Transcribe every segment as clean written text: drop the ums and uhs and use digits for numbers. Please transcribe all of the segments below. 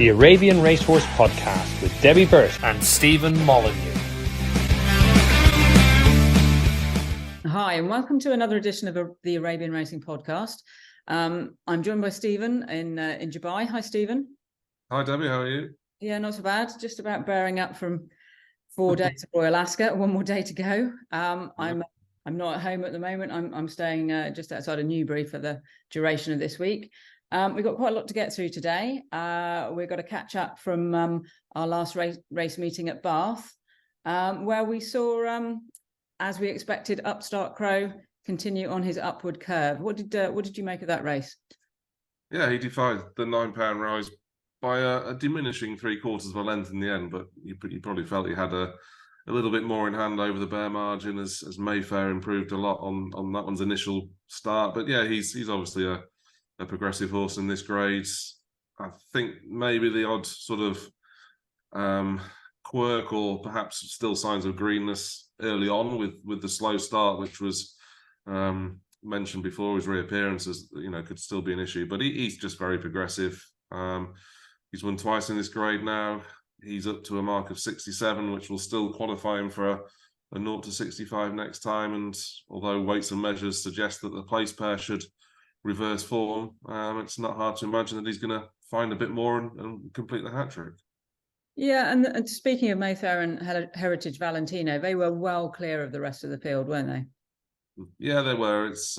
the Arabian Racehorse Podcast with Debbie Burt and Stephen Molyneux. Hi, and welcome to another edition of the Arabian Racing Podcast. I'm joined by Stephen in Dubai. Hi, Stephen. Hi, Debbie. How are you? Yeah, not so bad. Just about bearing up from 4 days of Royal Ascot. One more day to go. I'm not at home at the moment. I'm staying just outside of Newbury for the duration of this week. We've got quite a lot to get through today. We've got to catch up from our last race meeting at Bath, where we saw, as we expected, Upstart Crow continue on his upward curve. What did you make of that race? Yeah, he defied the £9 rise by a diminishing 3/4 of a length in the end, but you probably felt he had a little bit more in hand over the bear margin as Mayfair improved a lot on that one's initial start. But yeah, he's obviously a progressive horse in this grade. I think maybe the odd sort of quirk or perhaps still signs of greenness early on with the slow start, which was mentioned before, his reappearances, could still be an issue. But he's just very progressive. He's won twice in this grade now. He's up to a mark of 67, which will still qualify him for a 0 to 65 next time. And although weights and measures suggest that the place pair should reverse form, it's not hard to imagine that he's going to find a bit more and complete the hat-trick. Yeah, and speaking of Mayfair and Heritage Valentino, they were well clear of the rest of the field, weren't they? Yeah, they were. It's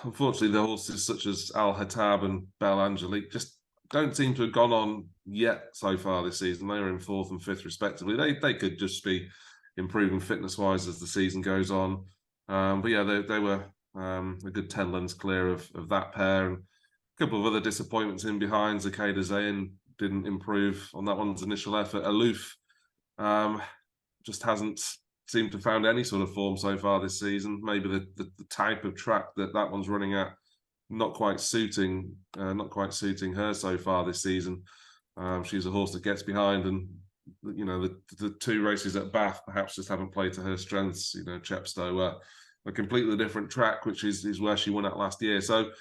unfortunately the horses such as Al Hattab and Belle Angelique just don't seem to have gone on yet so far this season. They were in 4th and 5th respectively. They could just be improving fitness-wise as the season goes on. But yeah, they were a good 10 lengths clear of that pair. And a couple of other disappointments in behind. Zakeda Zayn didn't improve on that one's initial effort. Aloof just hasn't seemed to have found any sort of form so far this season. Maybe the type of track that one's running at not quite suiting her so far this season. She's a horse that gets behind, and the 2 races at Bath perhaps just haven't played to her strengths. Chepstow, a completely different track, which is where she won at last year. So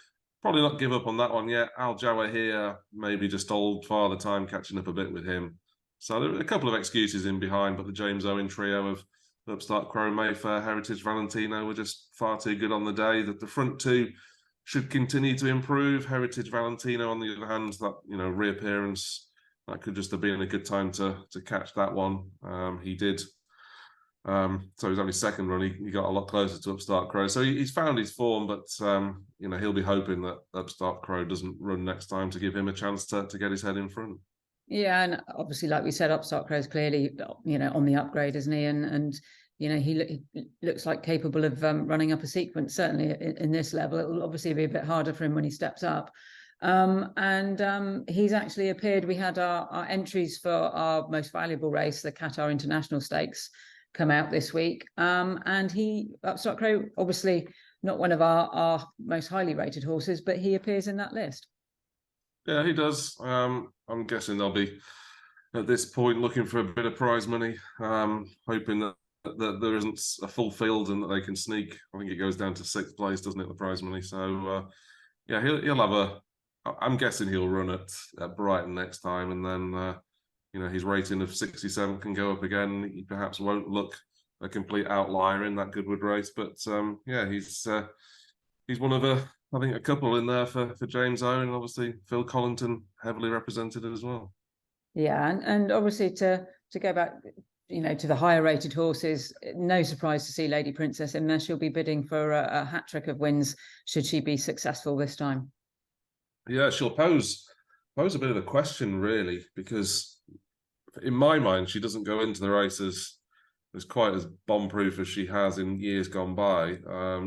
probably not give up on that one yet. Al Jawahir, maybe just old father time catching up a bit with him. So there are a couple of excuses in behind, but the James Owen trio of Upstart Crow, Mayfair, Heritage Valentino were just far too good on the day. That the front 2 should continue to improve. Heritage Valentino, on the other hand, that reappearance, that could just have been a good time to catch that one. He did. So his only second run, he got a lot closer to Upstart Crow. So he's found his form, but he'll be hoping that Upstart Crow doesn't run next time to give him a chance to get his head in front. Yeah, and obviously, like we said, Upstart Crow is clearly on the upgrade, isn't he? And he looks like capable of running up a sequence. Certainly in this level, it will obviously be a bit harder for him when he steps up. And he's actually appeared. We had our entries for our most valuable race, the Qatar International Stakes, come out this week. And Upstart Crow, obviously not one of our most highly rated horses, but he appears in that list. Yeah, he does. I'm guessing they'll be at this point looking for a bit of prize money, hoping that there isn't a full field and that they can sneak. I think it goes down to 6th place, doesn't it, the prize money? So yeah, he'll have I'm guessing he'll run at Brighton next time, and then his rating of 67 can go up again. He perhaps won't look a complete outlier in that Goodwood race, but yeah, he's one of a couple in there for James Owen, and obviously Phil Collington heavily represented as well. Yeah, and obviously to go back, to the higher rated horses, no surprise to see Lady Princess in there. She'll be bidding for a hat-trick of wins should she be successful this time. Yeah, she'll pose a bit of a question, really, because in my mind, she doesn't go into the races as quite as bomb-proof as she has in years gone by.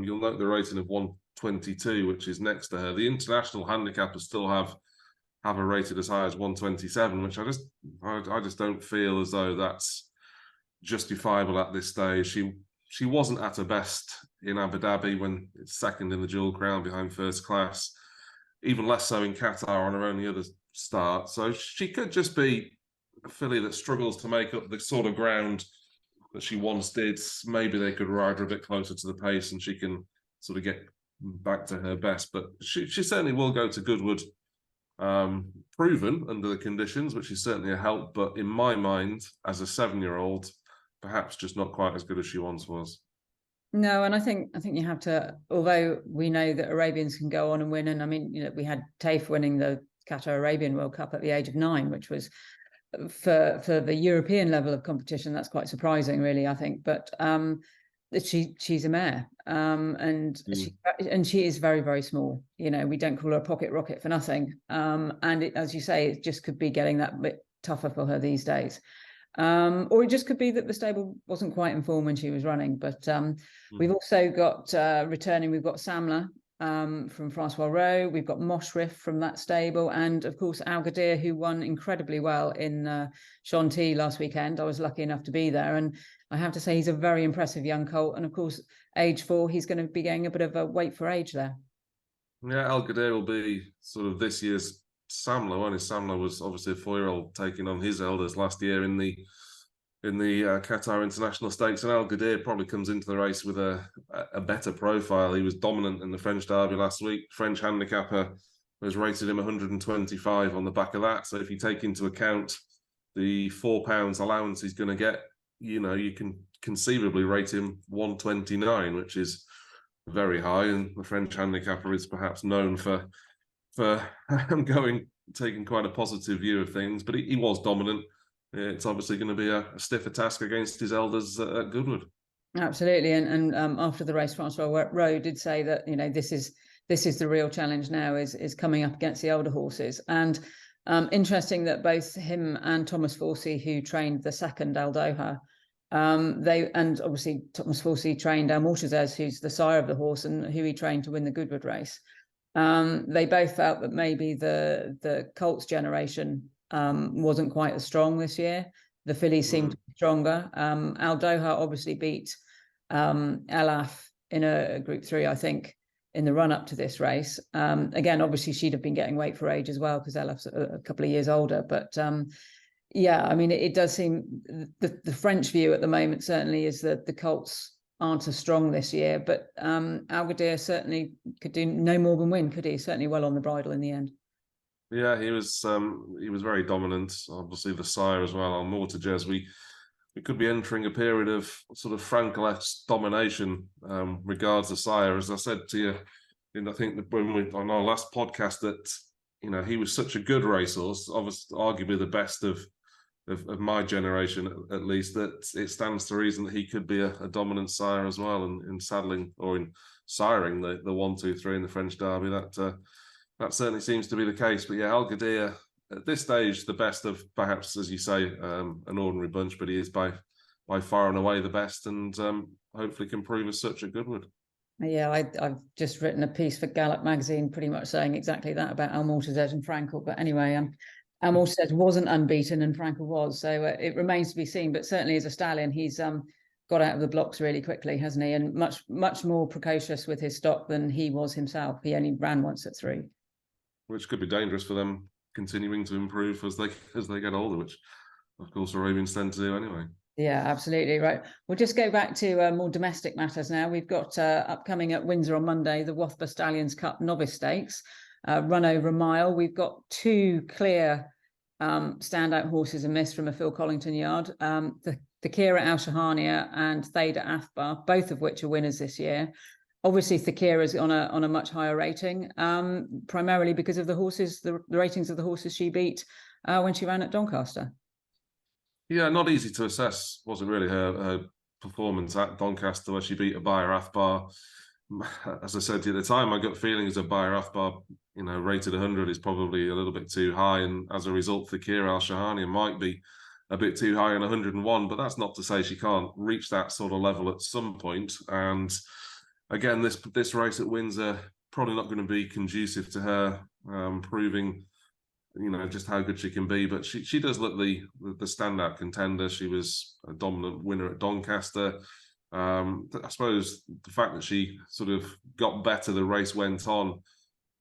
You'll note the rating of 122, which is next to her. The international handicappers still have her rated as high as 127, which I just don't feel as though that's justifiable at this stage. She wasn't at her best in Abu Dhabi when it's second in the Jewel Crown behind First Class. Even less so in Qatar on her only other start. So she could just be a filly that struggles to make up the sort of ground that she once did. Maybe they could ride her a bit closer to the pace and she can sort of get back to her best. But she certainly will go to Goodwood proven under the conditions, which is certainly a help. But in my mind, as a 7-year-old, perhaps just not quite as good as she once was. No, and I think you have to. Although we know that Arabians can go on and win, and I mean, we had Taif winning the Qatar Arabian World Cup at the age of 9, which was for the European level of competition. That's quite surprising, really. I think, but she's a mare, and she is very, very small. We don't call her a pocket rocket for nothing. And as you say, it just could be getting that bit tougher for her these days. Or it just could be that the stable wasn't quite in form when she was running. But we've also got returning. We've got Samla from Francois Rowe. We've got Moshrif from that stable, and of course Al Ghadir, who won incredibly well in Chantilly last weekend. I was lucky enough to be there, and I have to say he's a very impressive young colt. And of course, age 4, he's going to be getting a bit of a weight for age there. Yeah, Al Ghadir will be sort of this year's Samla. Samla was obviously a 4-year-old taking on his elders last year in the Qatar International Stakes, and Al Ghadir probably comes into the race with a better profile. He was dominant in the French Derby last week. French handicapper has rated him 125 on the back of that. So if you take into account the £4 allowance he's going to get, you can conceivably rate him 129, which is very high. And the French handicapper is perhaps known for taking quite a positive view of things, but he was dominant. It's obviously going to be a stiffer task against his elders at Goodwood. Absolutely, and after the race, Francois Rowe did say that this is the real challenge now, is coming up against the older horses. And interesting that both him and Thomas Forsey, who trained the second Al Doha, and obviously Thomas Forsey trained Al Mortazez, who's the sire of the horse and who he trained to win the Goodwood race. They both felt that maybe the Colts generation wasn't quite as strong this year. The fillies seemed to be stronger. Al Doha obviously beat Elaf in a Group 3, I think, in the run up to this race. Again, obviously she'd have been getting weight for age as well because Elaf's a couple of years older. But yeah, I mean, it does seem the French view at the moment certainly is that the Colts aren't as strong this year. But Al Ghadir certainly could do no more than win, could he? Certainly well on the bridle in the end. Yeah, he was very dominant. Obviously, the sire as well. On Mortagez, we could be entering a period of sort of Frankel's domination regards the sire. As I said to you, I think on our last podcast that he was such a good racehorse, obviously arguably the best of my generation at least, that it stands to reason that he could be a dominant sire as well, and in saddling or in siring the 1, 2, 3 in the French Derby. That certainly seems to be the case. But yeah, Al Ghadir, at this stage, the best of perhaps, as you say, an ordinary bunch, but he is by far and away the best, and hopefully can prove as such at Goodwood. Yeah, I've just written a piece for Gallop magazine pretty much saying exactly that about Al Mortazez and Frankel. But anyway, Al Mortazez wasn't unbeaten and Frankel was. So it remains to be seen. But certainly as a stallion, he's got out of the blocks really quickly, hasn't he? And much more precocious with his stock than he was himself. He only ran once at 3. Which could be dangerous for them continuing to improve as they get older, which of course Arabians tend to do anyway. Yeah, absolutely right. We'll just go back to more domestic matters now. We've got upcoming at Windsor on Monday the Wathba Stallions Cup Novice Stakes, run over a mile. We've got 2 clear standout horses amiss from a Phil Collington yard. The Thakira Al Shahania and Theda Athbar, both of which are winners this year. Obviously, Thakira's on a much higher rating, primarily because of the horses, the ratings of the horses she beat when she ran at Doncaster. Yeah, not easy to assess, was it really, her performance at Doncaster where she beat a Bayer Athbar. As I said to you at the time, my gut feeling is a Bayer Athbar, rated 100 is probably a little bit too high, and as a result, Thakira Al Shahania might be a bit too high in 101, but that's not to say she can't reach that sort of level at some point. And again, this race at Windsor probably not going to be conducive to her proving, just how good she can be. But she does look the standout contender. She was a dominant winner at Doncaster. I suppose the fact that she sort of got better, the race went on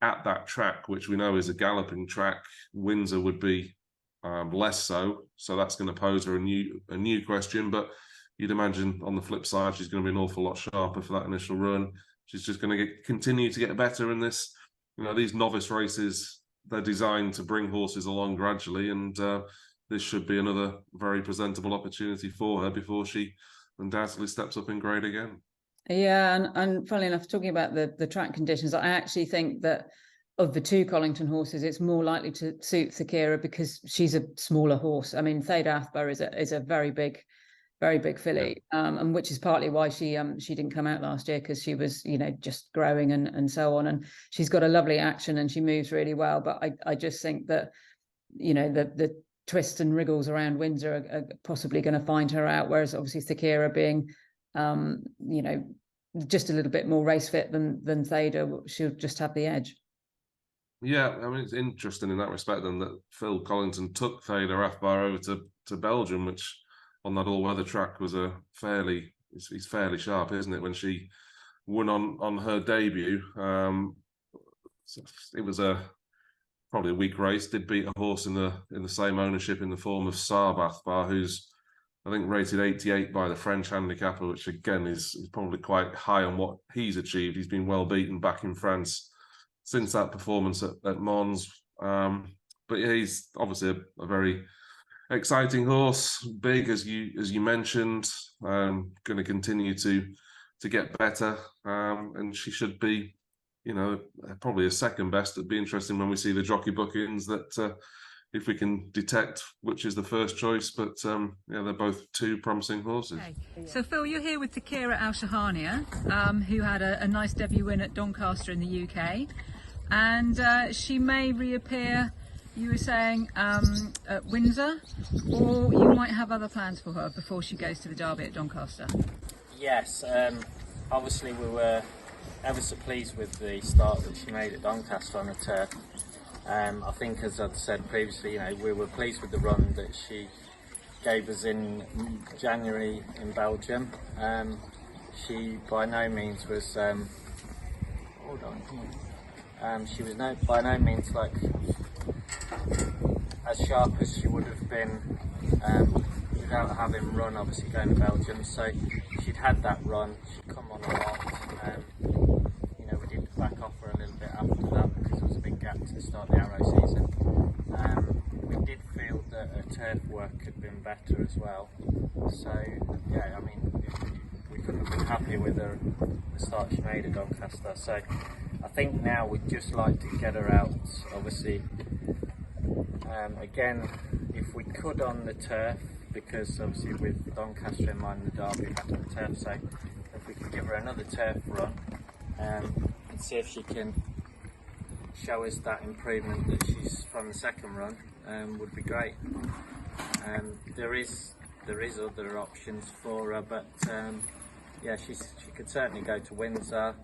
at that track, which we know is a galloping track. Windsor would be less so. So that's going to pose her a new question. But you'd imagine on the flip side, she's going to be an awful lot sharper for that initial run. She's just going to continue to get better in this. These novice races, they're designed to bring horses along gradually, and this should be another very presentable opportunity for her before she undoubtedly steps up in grade again. Yeah, and funnily enough, talking about the track conditions, I actually think that of the two Collington horses, it's more likely to suit Thakira because she's a smaller horse. I mean, Theda Athbar is a very big filly, and which is partly why she didn't come out last year, because she was, just growing and so on. And she's got a lovely action and she moves really well. But I just think that, the twists and wriggles around Windsor are possibly going to find her out. Whereas obviously Thakira being, just a little bit more race fit than Theda, she'll just have the edge. Yeah, I mean, it's interesting in that respect then that Phil Collington took Theda Athbar over to Belgium, which on that all-weather track was he's fairly sharp, isn't it? When she won on her debut, it was probably a weak race. Did beat a horse in the same ownership in the form of Saab Athbar, who's I think rated 88 by the French handicapper, which again is probably quite high on what he's achieved. He's been well beaten back in France since that performance at Mons. But yeah, he's obviously a very exciting horse, big as you mentioned, going to continue to get better, and she should be, probably a second best. It'd be interesting when we see the jockey bookings that if we can detect which is the first choice. But they're both two promising horses. Okay. So Phil, you're here with Thakira Al Shahania, who had a nice debut win at Doncaster in the UK, and she may reappear, you were saying, at Windsor, or you might have other plans for her before she goes to the Derby at Doncaster. Yes, obviously we were ever so pleased with the start that she made at Doncaster on the turf. I think, as I'd said previously, we were pleased with the run that she gave us in January in Belgium. She by no means was she was by no means like as sharp as she would have been without having run, obviously going to Belgium. So she'd had that run, she'd come on a lot. We did back off her a little bit after that because there was a big gap to start the Arrow season. We did feel that her turf work had been better as well. So yeah, I mean, we couldn't have been happier with the start she made at Doncaster. So I think now we'd just like to get her out, obviously, again, if we could on the turf, because obviously with Doncaster in mind, the Derby back on the turf, so if we could give her another turf run and see if she can show us that improvement that she's from the second run, would be great. There is other options for her, but she could certainly go to Windsor,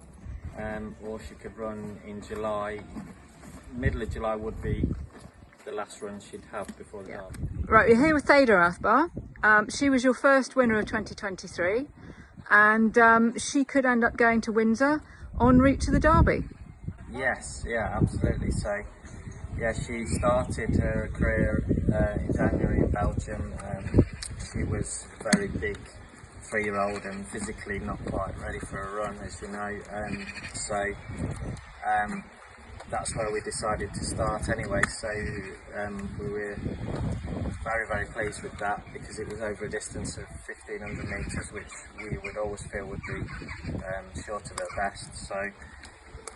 or she could run in July. Middle of July would be the last run she'd have before the Derby. Right, we're here with Theda Athbar. She was your first winner of 2023, and she could end up going to Windsor en route to the Derby. Yes, yeah, absolutely. So, yeah, she started her career in January in Belgium. She was a very big 3-year-old and physically not quite ready for a run, as you know. That's where we decided to start anyway. So we were very, very pleased with that because it was over a distance of 1,500 metres, which we would always feel would be short of her best. So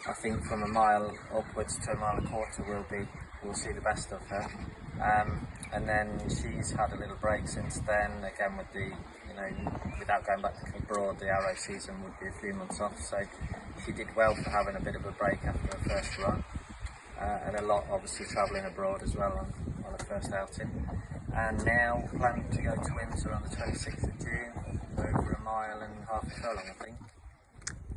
I think from a mile upwards to a mile and a quarter we'll see the best of her. And then she's had a little break since then, again with the, without going back to abroad, the Arrow season would be a few months off, so she did well for having a bit of a break after her first run, and a lot obviously travelling abroad as well on her first outing. And now planning to go to Windsor on the 26th of June, over a mile and half a furlong, I think.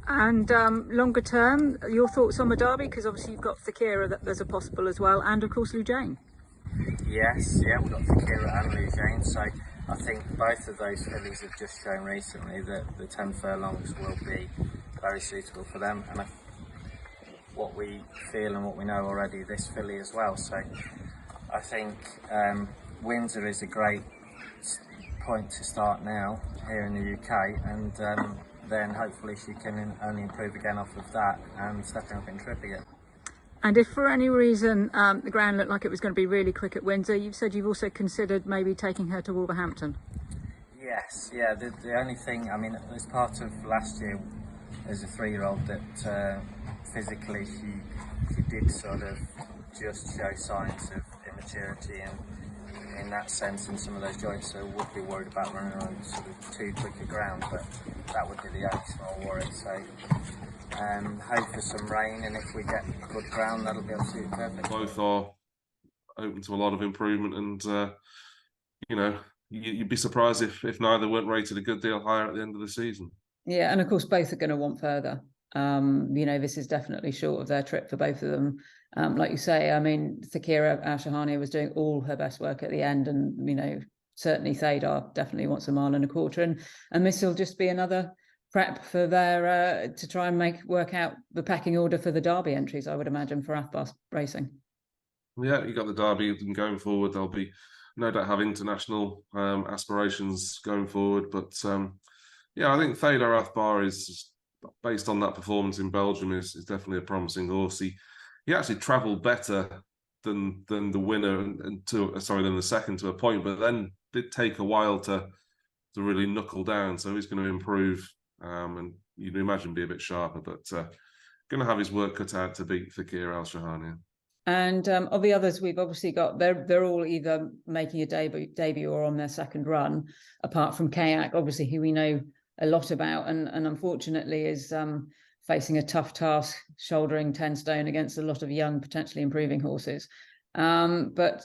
And longer term, your thoughts on the Derby? Because obviously you've got Thakira that there's a possible as well, and of course Lou Jane. Yes, yeah, we've got Thakira and Lou Jane, so I think both of those fillies have just shown recently that the 10 furlongs will be very suitable for them, and what we feel and what we know already, this filly as well. So I think Windsor is a great point to start now here in the UK, and then hopefully she can only improve again off of that and stepping up in trip again. And if for any reason the ground looked like it was going to be really quick at Windsor, you've said you've also considered maybe taking her to Wolverhampton. Yes, yeah. The only thing, I mean, as part of last year, as a 3-year-old, that physically she did sort of just show signs of immaturity, and in that sense, in some of those joints, so I would be worried about running on sort of too quick a ground, but that would be the only small worry. So hope for some rain, and if we get good ground, that'll be absolutely perfect. Both are open to a lot of improvement, and you'd be surprised if neither weren't rated a good deal higher at the end of the season. Yeah, and of course both are going to want further. This is definitely short of their trip for both of them. Like you say, I mean, Thakira Al-Shahania was doing all her best work at the end, and certainly Thadar definitely wants a mile and a quarter, and this will just be another prep for their to try and work out the pecking order for the Derby entries, I would imagine, for Athbar Racing. Yeah, you got the Derby, and going forward they'll be no doubt have international aspirations going forward, but I think Thadar Athbar is, based on that performance in Belgium, is definitely a promising horse. He actually travelled better than the winner than the second to a point, but then did take a while to really knuckle down. So he's going to improve, and you'd imagine be a bit sharper, but going to have his work cut out to beat Thakira Al-Shahania. And of the others, we've obviously got they're all either making a debut or on their second run, apart from Kayak, obviously, who we know a lot about, and unfortunately is facing a tough task, shouldering 10 stone against a lot of young, potentially improving horses. But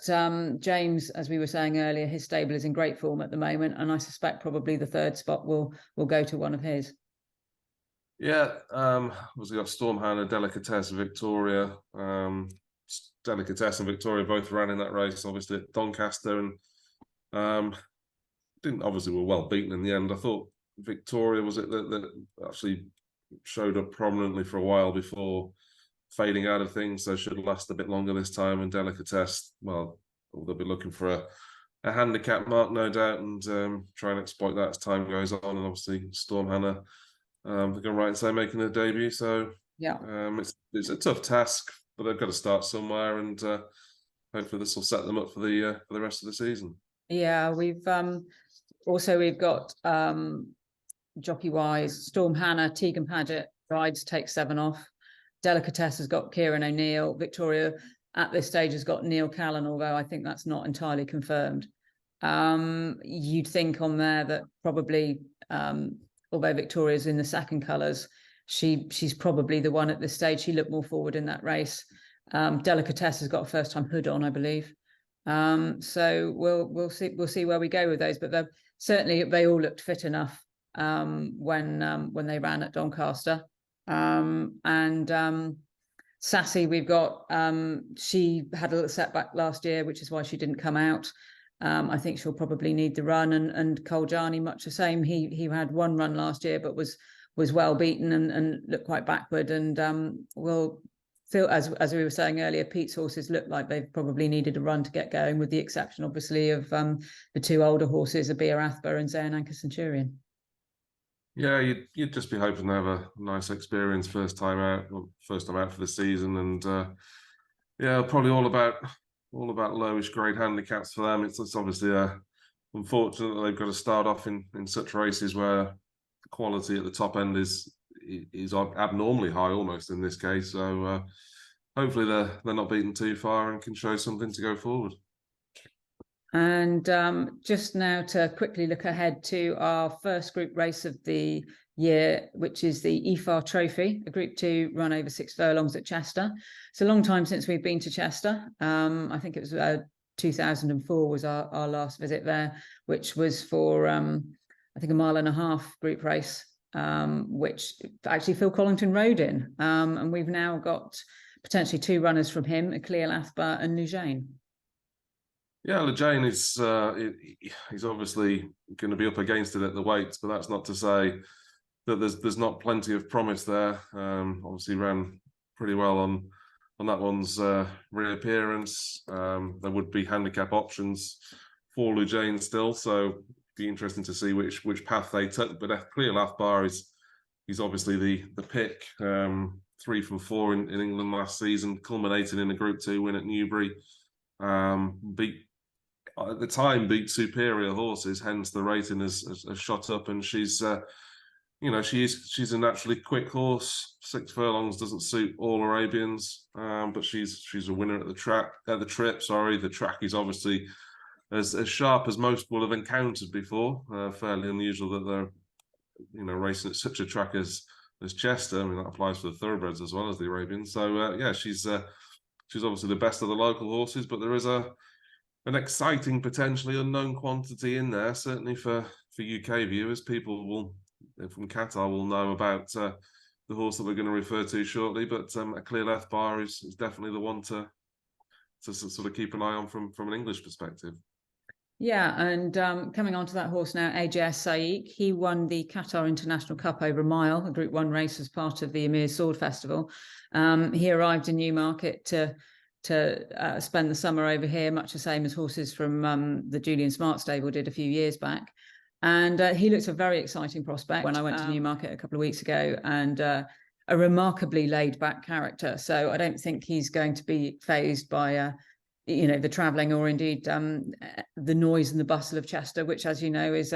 James, as we were saying earlier, his stable is in great form at the moment, and I suspect probably the third spot will go to one of his. Yeah, obviously got Stormhand, Delicatesse, Victoria. Delicatesse and Victoria both ran in that race, obviously at Doncaster, and were well beaten in the end. I thought Victoria was it that actually showed up prominently for a while before fading out of things, so should last a bit longer this time. And Delicatesse, well, they'll be looking for a handicap mark, no doubt, and try and exploit that as time goes on. And obviously Storm Hannah, they're going right and say making their debut, so yeah, it's a tough task, but they've got to start somewhere, and hopefully this will set them up for the rest of the season. Yeah, we've got jockey wise, Storm Hannah, Tegan Paget rides, take 7 off. Delicatesse has got Kieran O'Neill. Victoria at this stage has got Neil Callan, although I think that's not entirely confirmed. You'd think on there that probably, although Victoria's in the second colours, she's probably the one at this stage. She looked more forward in that race. Delicatesse has got a first time hood on, I believe. So we'll see where we go with those, but they all looked fit enough when they ran at Doncaster. And Sassy, we've got she had a little setback last year, which is why she didn't come out. I think she'll probably need the run, and Koljani much the same. He had one run last year, but was well beaten and looked quite backward, and will feel, as we were saying earlier, Pete's horses look like they've probably needed a run to get going, with the exception obviously of the 2 older horses, Abir Athbar and Zayn Anchor Centurion. Yeah, you'd just be hoping to have a nice experience first time out for the season, and probably all about lowish grade handicaps for them. It's obviously unfortunate that they've got to start off in such races where the quality at the top end is abnormally high, almost in this case. So hopefully they're not beaten too far and can show something to go forward. And just now to quickly look ahead to our first group race of the year, which is the EFAR Trophy, a Group 2 run over 6 furlongs at Chester. It's a long time since we've been to Chester. I think it was 2004 was our last visit there, which was for I think a 1.5 mile group race, which actually Phil Collington rode in. And we've now got potentially 2 runners from him, Akhlil Athbar and Lujane. Yeah, Lujane is he's obviously going to be up against it at the weights, but that's not to say that there's not plenty of promise there. Obviously ran pretty well on that one's reappearance. There would be handicap options for Lujane still, so it'd be interesting to see which path they took. But Akhlil Athbar is obviously the pick. 3 from 4 in England last season, culminating in a Group 2 win at Newbury. At the time beat superior horses, hence the rating has shot up, and she's she's a naturally quick horse. 6 furlongs doesn't suit all Arabians, but she's a winner at the trip. The track is obviously as sharp as most will have encountered before. Fairly unusual that they're racing at such a track as Chester. I mean, that applies for the thoroughbreds as well as the Arabians. So she's obviously the best of the local horses, but there is an exciting, potentially unknown quantity in there, certainly for UK viewers. People from Qatar will know about the horse that we're going to refer to shortly, but a Clear Left Bar is definitely the one to sort of keep an eye on from an English perspective. Yeah, and coming on to that horse now, AJS Saik, he won the Qatar International Cup over a mile, a Group 1 race as part of the Emir Sword Festival. He arrived in Newmarket to spend the summer over here, much the same as horses from the Julian Smart stable did a few years back. And he looks a very exciting prospect when I went to Newmarket a couple of weeks ago, and a remarkably laid back character. So I don't think he's going to be fazed by the travelling or indeed the noise and the bustle of Chester, which, as you know, it's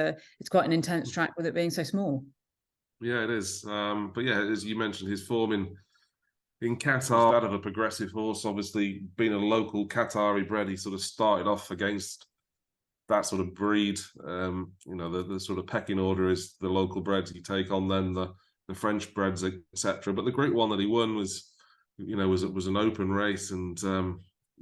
quite an intense track with it being so small. Yeah, it is. But yeah, as you mentioned, his form in Qatar, that of a progressive horse, obviously being a local Qatari bred, he sort of started off against that sort of breed. The sort of pecking order is the local breds you take on, then the French breds, etc. But the Group 1 that he won was an open race, and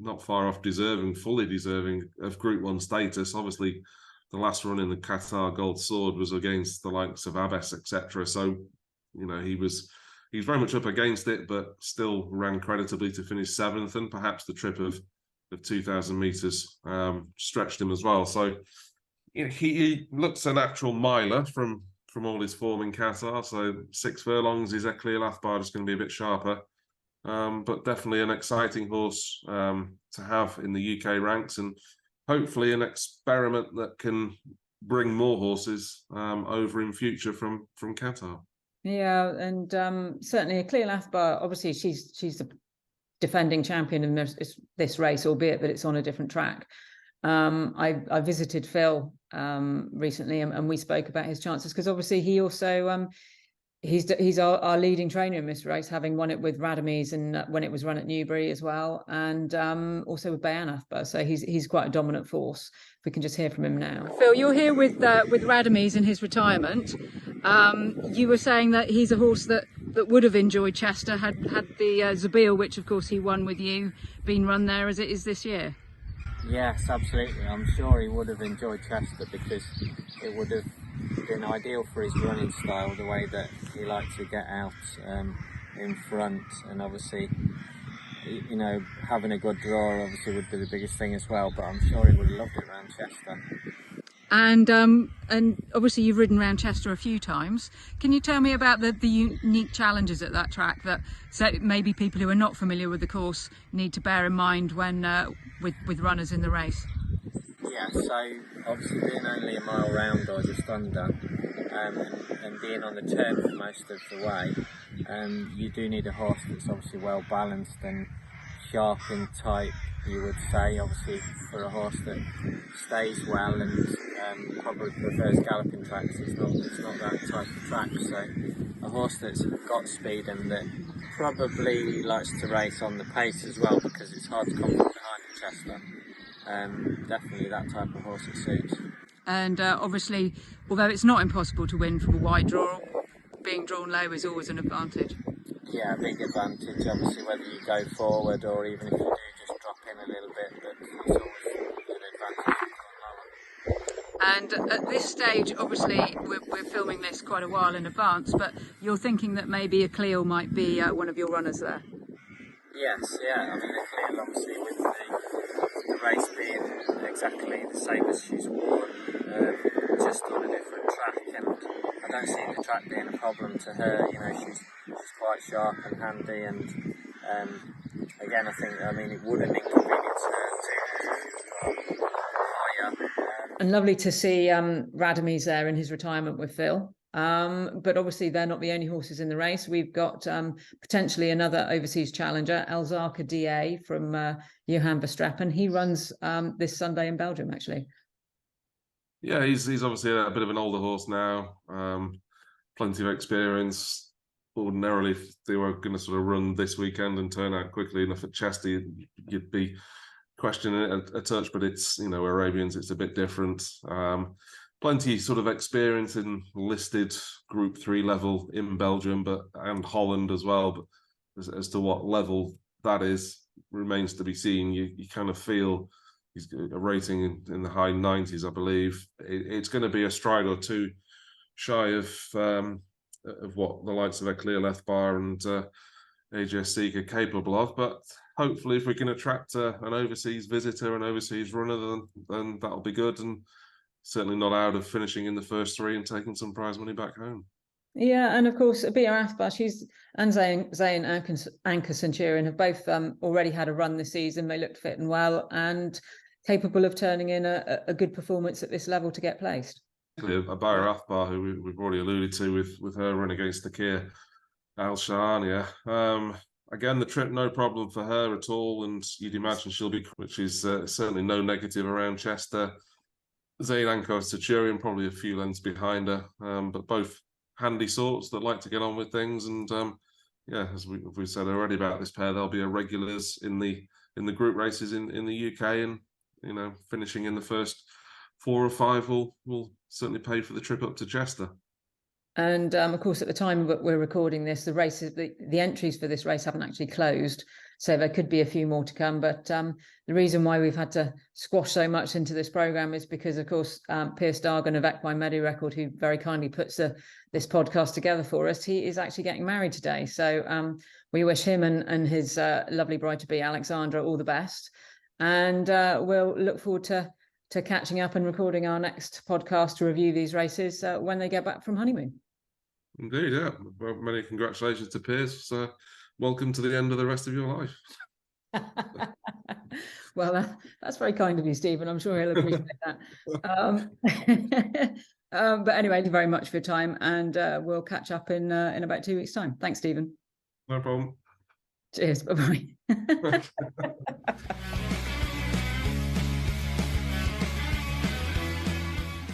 not far off fully deserving of Group 1 status. Obviously, the last run in the Qatar Gold Sword was against the likes of Abbas, etc. So, he was very much up against it, but still ran creditably to finish 7th, and perhaps the trip of 2,000 metres stretched him as well. So he looks a natural miler from all his form in Qatar. So 6 furlongs, his Clear Left Bar is going to be a bit sharper. But definitely an exciting horse to have in the UK ranks, and hopefully an experiment that can bring more horses over in future from Qatar. Yeah, and certainly a Clear Left Bar. Obviously, she's the defending champion in this race, albeit that it's on a different track. I visited Phil recently, and we spoke about his chances, because obviously he also he's our leading trainer in this race, having won it with Radames and when it was run at Newbury as well, and also with Bayan Afba. So he's quite a dominant force. If we can just hear from him now. Phil, you're here with Radames in his retirement. You were saying that he's a horse that would have enjoyed Chester had the Zabil, which of course he won with you, been run there as it is this year. Yes, absolutely. I'm sure he would have enjoyed Chester, because it would have been ideal for his running style, the way that he likes to get out in front, and obviously, having a good draw obviously would be the biggest thing as well. But I'm sure he would have loved it around Chester. And obviously you've ridden around Chester a few times. Can you tell me about the unique challenges at that track that maybe people who are not familiar with the course need to bear in mind when with runners in the race? Yeah, so obviously being only a mile round or just under, and being on the turn for most of the way, you do need a horse that's obviously well balanced and sharp in type, you would say, obviously for a horse that stays well and probably prefers galloping tracks. It's not that type of track. So a horse that's got speed and that probably likes to race on the pace as well, because it's hard to come from behind in Chester. Definitely that type of horse it suits. And obviously, although it's not impossible to win from a wide draw, being drawn low is always an advantage. Yeah, a big advantage, obviously, whether you go forward or even if you do just drop in a little bit, but it's always an advantage. And at this stage, obviously, we're filming this quite a while in advance, but you're thinking that maybe a Cleo might be one of your runners there? Yes, yeah, I mean, a Cleo, obviously, with the race being exactly the same as she's worn, just on a different track, and I don't see the track being a problem to her. She's quite sharp and handy, and again, it wouldn't inconvenience her too higher. And lovely to see Radames there in his retirement with Phil. But obviously they're not the only horses in the race. We've got potentially another overseas challenger, Alzaka DA from Johan Verstappen. He runs this Sunday in Belgium, actually. Yeah, he's obviously a bit of an older horse now. Plenty of experience. Ordinarily, if they were going to sort of run this weekend and turn out quickly enough at Chester, you'd be questioning it a touch, but it's, Arabians, it's a bit different. Plenty sort of experience in listed Group 3 level in Belgium, and Holland as well. But as to what level that is remains to be seen. You kind of feel he's a rating in the high 90s, I believe. It's going to be a stride or two shy of what the likes of Eclair Lethbar and AJS Seek are capable of. But hopefully, if we can attract an overseas visitor, an overseas runner, then that'll be good. And certainly not out of finishing in the first 3 and taking some prize money back home. Yeah, and of course, Bia Athbar, and Zayn Anchor Centurion have both already had a run this season. They looked fit and well and capable of turning in a good performance at this level to get placed. Bia Athbar, who we've already alluded to with her run against the Takir Al Shahania. Again, the trip, no problem for her at all, and you'd imagine she'll be, which is certainly no negative around Chester. Zayn Anchor Centurion probably a few lengths behind her, but both handy sorts that like to get on with things. And as we've said already about this pair, they'll be regulars in the group races in the UK, and finishing in the first 4 or 5 will certainly pay for the trip up to Chester. And of course, at the time that we're recording this, the races, the entries for this race haven't actually closed, so there could be a few more to come. But the reason why we've had to squash so much into this program is because, of course, Piers Dargan of Equine Medirecord, who very kindly puts this podcast together for us, he is actually getting married today. So we wish him and his lovely bride-to-be, Alexandra, all the best. And we'll look forward to catching up and recording our next podcast to review these races when they get back from honeymoon. Indeed, yeah. Well, many congratulations to Piers. Welcome to the end of the rest of your life. Well, that's very kind of you, Stephen. I'm sure he'll appreciate that. But anyway, thank you very much for your time, and we'll catch up in about 2 weeks' time. Thanks, Stephen. No problem. Cheers. Bye-bye.